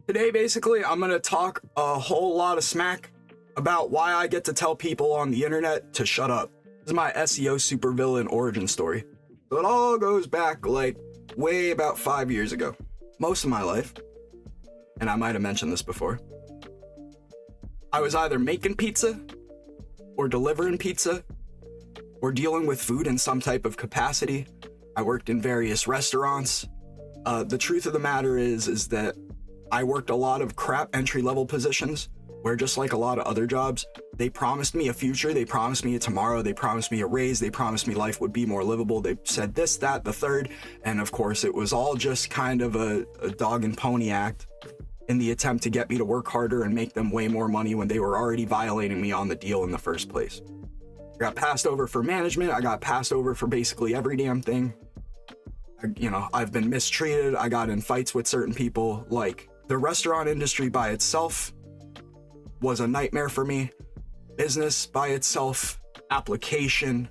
Today, basically, I'm gonna talk a whole lot of smack about why I get to tell people on the internet to shut up. This is my SEO supervillain origin story. So it all goes back like way about 5 years ago. Most of my life, and I might have mentioned this before, I was either making pizza or delivering pizza or dealing with food in some type of capacity. I worked in various restaurants. The truth of the matter is that I worked a lot of crap entry-level positions where, just like a lot of other jobs, they promised me a future, they promised me a tomorrow, they promised me a raise, they promised me life would be more livable, they said this, that, the third, and of course it was all just kind of a dog and pony act in the attempt to get me to work harder and make them way more money when they were already violating me on the deal in the first place. I got passed over for management, I got passed over for basically every damn thing. I've been mistreated, I got in fights with certain people. Like, the restaurant industry by itself was a nightmare for me. Business by itself, application,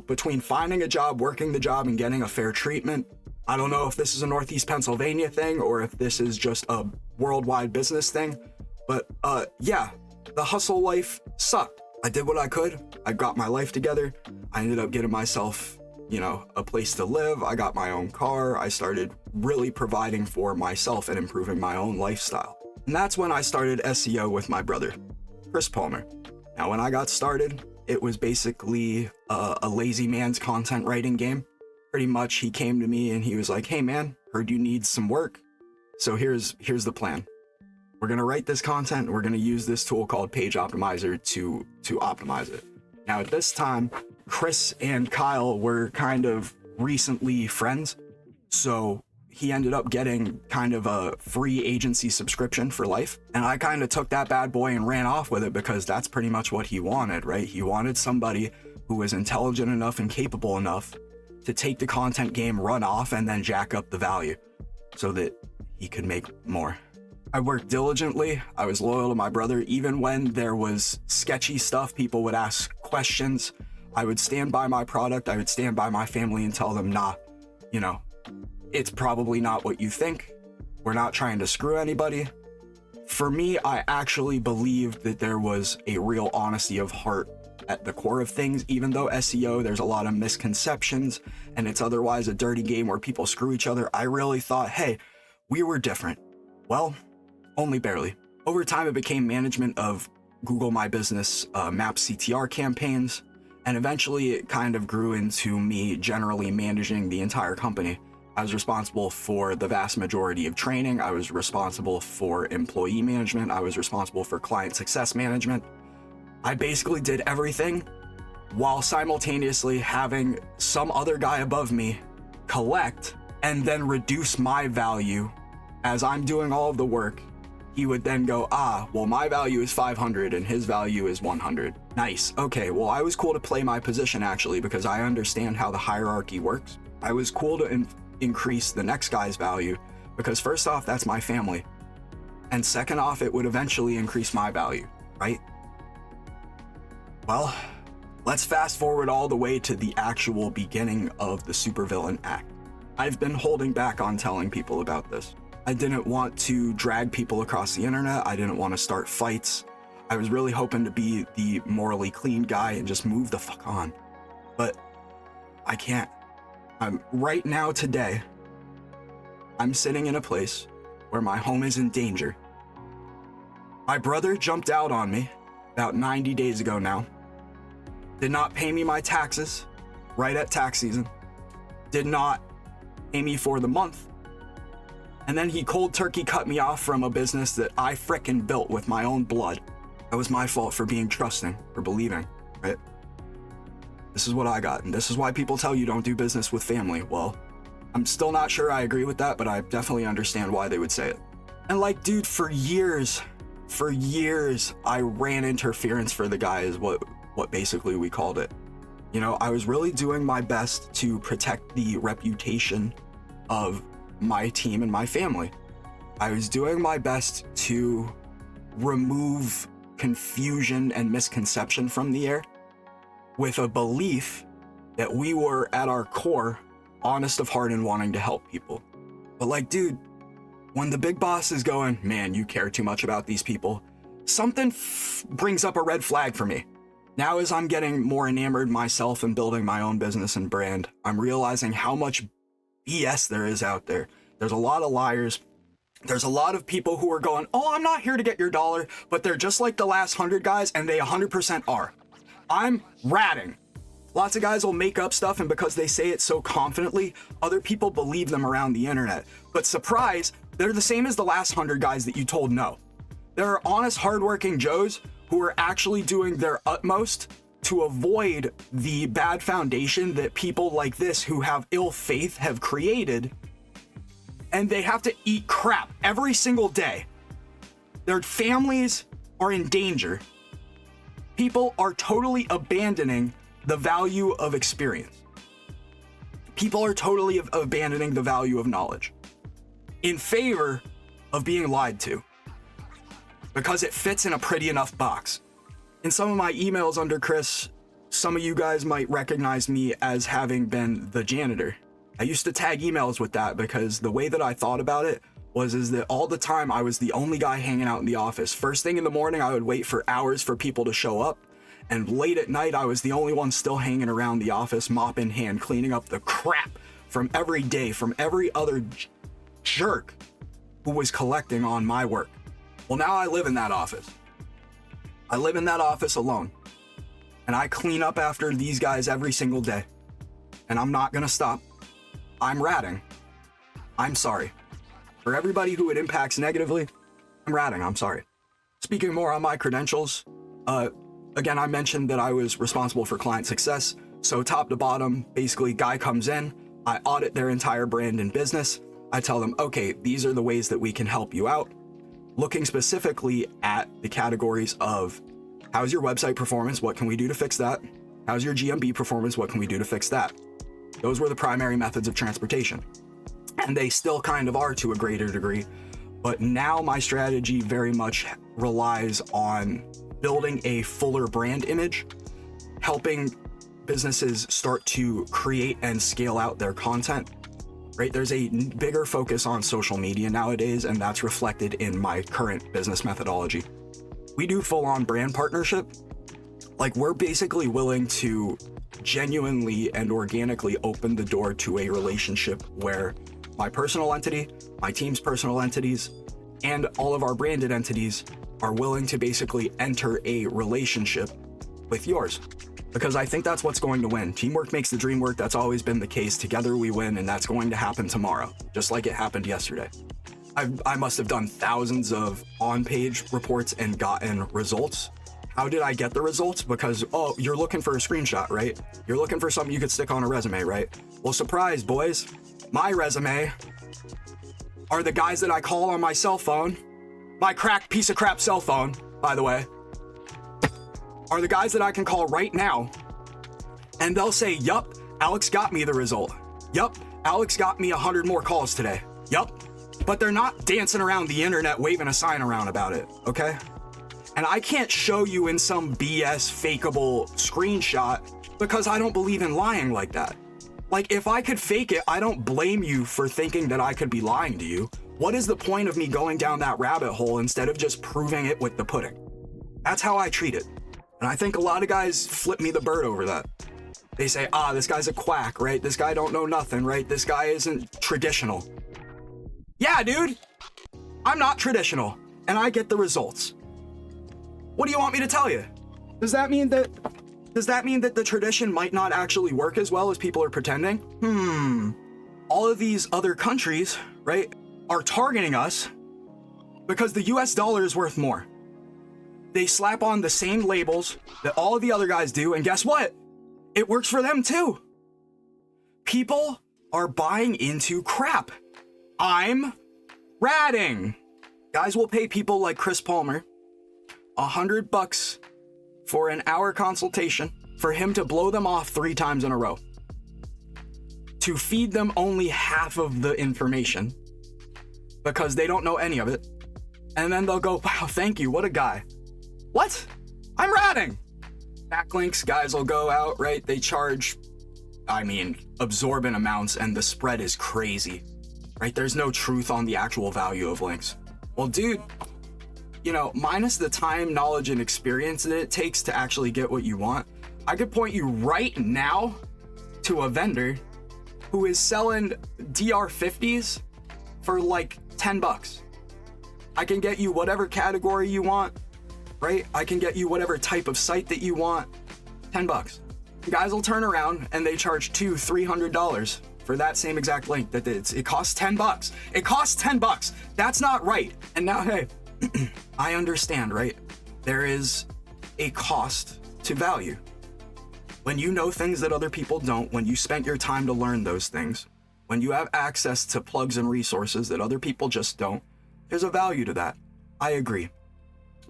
between finding a job, working the job, and getting a fair treatment. I don't know if this is a Northeast Pennsylvania thing or if this is just a worldwide business thing, but yeah, the hustle life sucked. I did what I could. I got my life together. I ended up getting myself a place to live. I got my own car. I started really providing for myself and improving my own lifestyle. And that's when I started SEO with my brother, Chris Palmer. Now, when I got started, it was basically a lazy man's content writing game. Pretty much, he came to me and he was like, "Hey man, heard you need some work. So here's the plan. We're gonna write this content. We're gonna use this tool called Page Optimizer to optimize it." Now, at this time, Chris and Kyle were kind of recently friends, so he ended up getting kind of a free agency subscription for life. And I kind of took that bad boy and ran off with it because that's pretty much what he wanted, right? He wanted somebody who was intelligent enough and capable enough to take the content game, run off, and then jack up the value so that he could make more. I worked diligently. I was loyal to my brother. Even when there was sketchy stuff, people would ask questions. I would stand by my product. I would stand by my family and tell them, nah, it's probably not what you think. We're not trying to screw anybody. For me, I actually believed that there was a real honesty of heart at the core of things. Even though SEO, there's a lot of misconceptions and it's otherwise a dirty game where people screw each other, I really thought, hey, we were different. Well, only barely. Over time, it became management of Google My Business Map CTR campaigns, and eventually it kind of grew into me generally managing the entire company. I was responsible for the vast majority of training. I was responsible for employee management. I was responsible for client success management. I basically did everything while simultaneously having some other guy above me collect and then reduce my value as I'm doing all of the work. He would then go, well, my value is 500 and his value is 100. Nice. Okay, well, I was cool to play my position actually because I understand how the hierarchy works. I was cool to increase the next guy's value because first off, that's my family. And second off, it would eventually increase my value, right? Well, let's fast forward all the way to the actual beginning of the supervillain act. I've been holding back on telling people about this. I didn't want to drag people across the internet. I didn't want to start fights. I was really hoping to be the morally clean guy and just move the fuck on. But I can't. Right now, today, I'm sitting in a place where my home is in danger. My brother jumped out on me about 90 days ago now. Did not pay me my taxes right at tax season. Did not pay me for the month. And then he cold turkey cut me off from a business that I frickin' built with my own blood. That was my fault for being trusting, for believing, right? This is what I got, and this is why people tell you don't do business with family. Well, I'm still not sure I agree with that, but I definitely understand why they would say it. And like, dude, for years, I ran interference for the guy is what basically we called it. I was really doing my best to protect the reputation of my team and my family. I was doing my best to remove confusion and misconception from the air with a belief that we were at our core honest of heart and wanting to help people. But like, dude, when the big boss is going, man, you care too much about these people, something brings up a red flag for me. Now, as I'm getting more enamored myself and building my own business and brand, I'm realizing how much BS there is out there. There's a lot of liars. There's a lot of people who are going, oh, I'm not here to get your dollar, but they're just like the last 100 guys, and they 100% are. I'm ratting. Lots of guys will make up stuff, and because they say it so confidently, other people believe them around the internet. But surprise, they're the same as the last 100 guys that you told no. There are honest, hardworking Joes who are actually doing their utmost to avoid the bad foundation that people like this who have ill faith have created, and they have to eat crap every single day. Their families are in danger. People are totally abandoning the value of experience. People are totally abandoning the value of knowledge in favor of being lied to because it fits in a pretty enough box. In some of my emails under Chris, some of you guys might recognize me as having been the janitor. I used to tag emails with that because the way that I thought about it is that all the time I was the only guy hanging out in the office. First thing in the morning, I would wait for hours for people to show up. And late at night, I was the only one still hanging around the office, mop in hand, cleaning up the crap from every day, from every other jerk who was collecting on my work. Well, now I live in that office. I live in that office alone. And I clean up after these guys every single day. And I'm not gonna stop. I'm ratting. I'm sorry. For everybody who it impacts negatively, I'm ratting. I'm sorry. Speaking more on my credentials, again, I mentioned that I was responsible for client success. So top to bottom, basically, guy comes in, I audit their entire brand and business. I tell them, okay, these are the ways that we can help you out. Looking specifically at the categories of how's your website performance? What can we do to fix that? How's your GMB performance? What can we do to fix that? Those were the primary methods of transportation. And they still kind of are to a greater degree. But now my strategy very much relies on building a fuller brand image, helping businesses start to create and scale out their content, right? There's a bigger focus on social media nowadays, and that's reflected in my current business methodology. We do full-on brand partnership. Like, we're basically willing to genuinely and organically open the door to a relationship where my personal entity, my team's personal entities, and all of our branded entities are willing to basically enter a relationship with yours. Because I think that's what's going to win. Teamwork makes the dream work. That's always been the case. Together we win, and that's going to happen tomorrow, just like it happened yesterday. I must have done thousands of on-page reports and gotten results. How did I get the results? Because, oh, you're looking for a screenshot, right? You're looking for something you could stick on a resume, right? Well, surprise, boys. My resume are the guys that I call on my cell phone. My cracked piece of crap cell phone, by the way, are the guys that I can call right now. And they'll say, yup, Alex got me the result. Yup, Alex got me 100 more calls today. Yup. But they're not dancing around the internet waving a sign around about it, okay? And I can't show you in some BS fakeable screenshot because I don't believe in lying like that. Like, if I could fake it, I don't blame you for thinking that I could be lying to you. What is the point of me going down that rabbit hole instead of just proving it with the pudding? That's how I treat it. And I think a lot of guys flip me the bird over that. They say, this guy's a quack, right? This guy don't know nothing, right? This guy isn't traditional. Yeah, dude, I'm not traditional, and I get the results. What do you want me to tell you? Does that mean that the tradition might not actually work as well as people are pretending? All of these other countries, right, are targeting us because the US dollar is worth more. They slap on the same labels that all of the other guys do, and guess what? It works for them too. People are buying into crap. I'm ratting. Guys will pay people like Chris Palmer $100 for an hour consultation for him to blow them off 3 times in a row, to feed them only half of the information because they don't know any of it. And then they'll go, wow, thank you, what a guy. What? I'm ratting. Backlinks, guys will go out, right? They charge, absorbent amounts, and the spread is crazy. right? There's no truth on the actual value of links. Well, dude, you know, minus the time, knowledge, and experience that it takes to actually get what you want, I could point you right now to a vendor who is selling DR50s for like 10 bucks. I can get you whatever category you want, right? I can get you whatever type of site that you want, 10 bucks. Guys will turn around and they charge $200-$300 for that same exact link that it costs 10 bucks. It costs 10 bucks. That's not right. And now, hey, I understand, right? There is a cost to value. When you know things that other people don't, when you spent your time to learn those things, when you have access to plugs and resources that other people just don't, there's a value to that. I agree.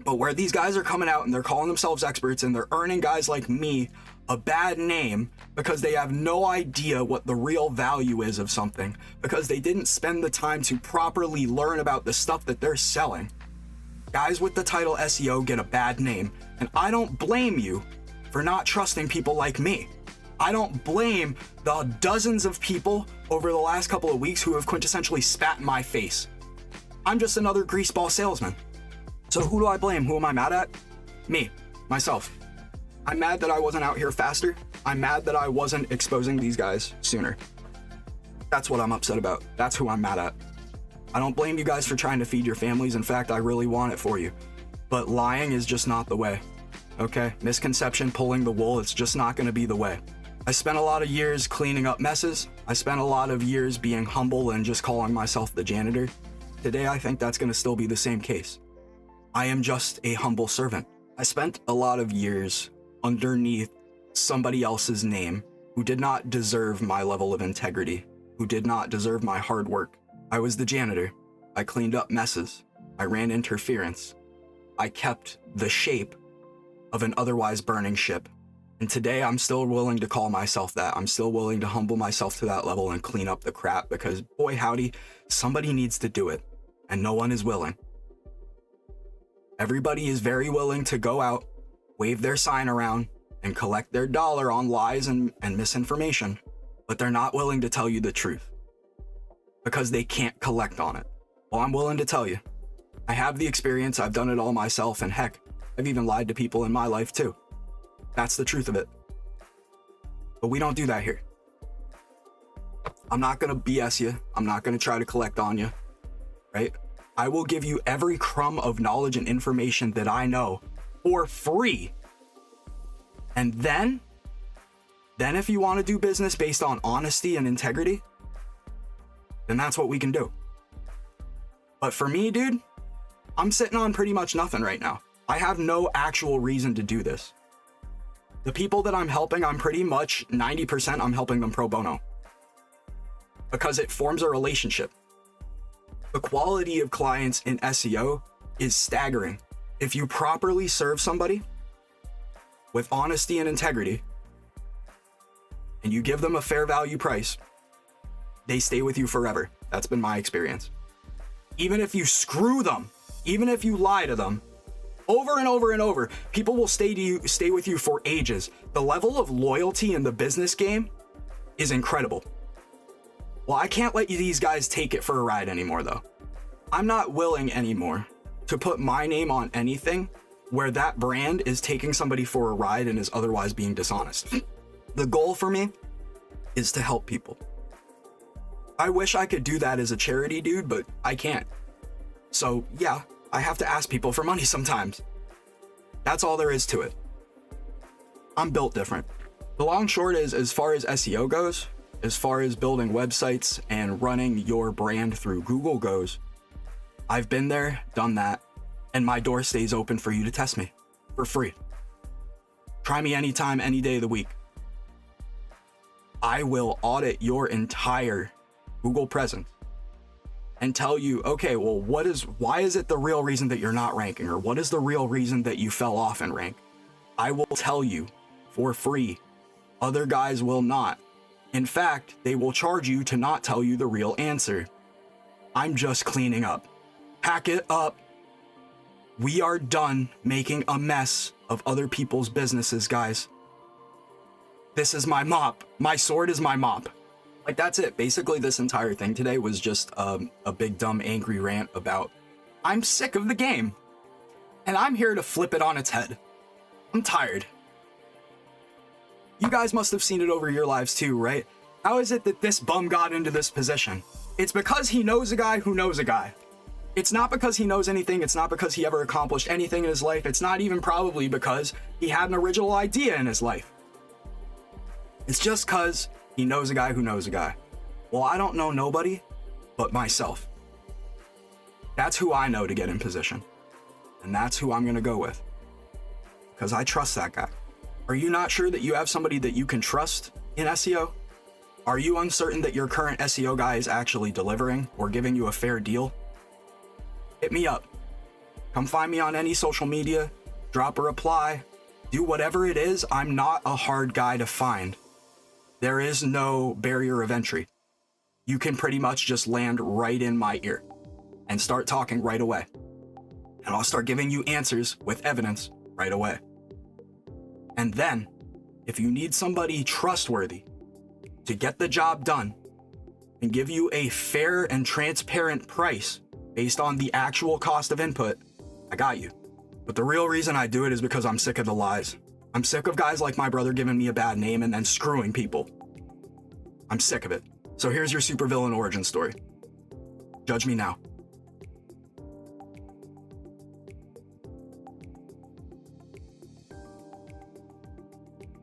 But where these guys are coming out and they're calling themselves experts and they're earning guys like me a bad name because they have no idea what the real value is of something, because they didn't spend the time to properly learn about the stuff that they're selling, guys with the title SEO get a bad name. And I don't blame you for not trusting people like me. I don't blame the dozens of people over the last couple of weeks who have quintessentially spat in my face. I'm just another greaseball salesman. So who do I blame? Who am I mad at? Me, myself. I'm mad that I wasn't out here faster. I'm mad that I wasn't exposing these guys sooner. That's what I'm upset about. That's who I'm mad at. I don't blame you guys for trying to feed your families. In fact, I really want it for you. But lying is just not the way. Okay? Misconception, pulling the wool, it's just not going to be the way. I spent a lot of years cleaning up messes. I spent a lot of years being humble and just calling myself the janitor. Today, I think that's going to still be the same case. I am just a humble servant. I spent a lot of years underneath somebody else's name who did not deserve my level of integrity, who did not deserve my hard work. I was the janitor. I cleaned up messes. I ran interference. I kept the shape of an otherwise burning ship. And today I'm still willing to call myself that. I'm still willing to humble myself to that level and clean up the crap, because boy howdy, somebody needs to do it. And no one is willing. Everybody is very willing to go out, wave their sign around, and collect their dollar on lies and misinformation, but they're not willing to tell you the truth because they can't collect on it. Well, I'm willing to tell you. I have the experience, I've done it all myself, and heck, I've even lied to people in my life too. That's the truth of it. But we don't do that here. I'm not gonna BS you. I'm not gonna try to collect on you, right? I will give you every crumb of knowledge and information that I know for free. And then if you want to do business based on honesty and integrity, then that's what we can do. But for me, dude, I'm sitting on pretty much nothing right now. I have no actual reason to do this. The people that I'm helping, I'm pretty much 90% I'm helping them pro bono, because it forms a relationship. The quality of clients in SEO is staggering. If you properly serve somebody with honesty and integrity, and you give them a fair value price, they stay with you forever. That's been my experience. Even if you screw them, even if you lie to them, over and over and over, people will stay with you for ages. The level of loyalty in the business game is incredible. Well, I can't let these guys take it for a ride anymore, though. I'm not willing anymore to put my name on anything where that brand is taking somebody for a ride and is otherwise being dishonest. The goal for me is to help people. I wish I could do that as a charity, dude, but I can't. So yeah, I have to ask people for money sometimes. That's all there is to it. I'm built different. The long short is, as far as SEO goes, as far as building websites and running your brand through Google goes, I've been there, done that, and my door stays open for you to test me for free. Try me anytime, any day of the week. I will audit your entire Google presence and tell you, okay, well, why is it the real reason that you're not ranking? Or what is the real reason that you fell off in rank? I will tell you for free. Other guys will not. In fact, they will charge you to not tell you the real answer. I'm just cleaning up. Pack it up. We are done making a mess of other people's businesses, guys. This is my mop. My sword is my mop. Like, that's it. Basically, this entire thing today was just a big, dumb, angry rant about I'm sick of the game. And I'm here to flip it on its head. I'm tired. You guys must have seen it over your lives too, right? How is it that this bum got into this position? It's because he knows a guy who knows a guy. It's not because he knows anything. It's not because he ever accomplished anything in his life. It's not even probably because he had an original idea in his life. It's just because he knows a guy who knows a guy. Well, I don't know nobody but myself. That's who I know to get in position. And that's who I'm going to go with. Because I trust that guy. Are you not sure that you have somebody that you can trust in SEO? Are you uncertain that your current SEO guy is actually delivering or giving you a fair deal? Hit me up. Come find me on any social media, drop a reply, do whatever it is. I'm not a hard guy to find. There is no barrier of entry. You can pretty much just land right in my ear and start talking right away. And I'll start giving you answers with evidence right away. And then, if you need somebody trustworthy to get the job done and give you a fair and transparent price based on the actual cost of input, I got you. But the real reason I do it is because I'm sick of the lies. I'm sick of guys like my brother giving me a bad name and then screwing people. I'm sick of it. So here's your supervillain origin story. Judge me now.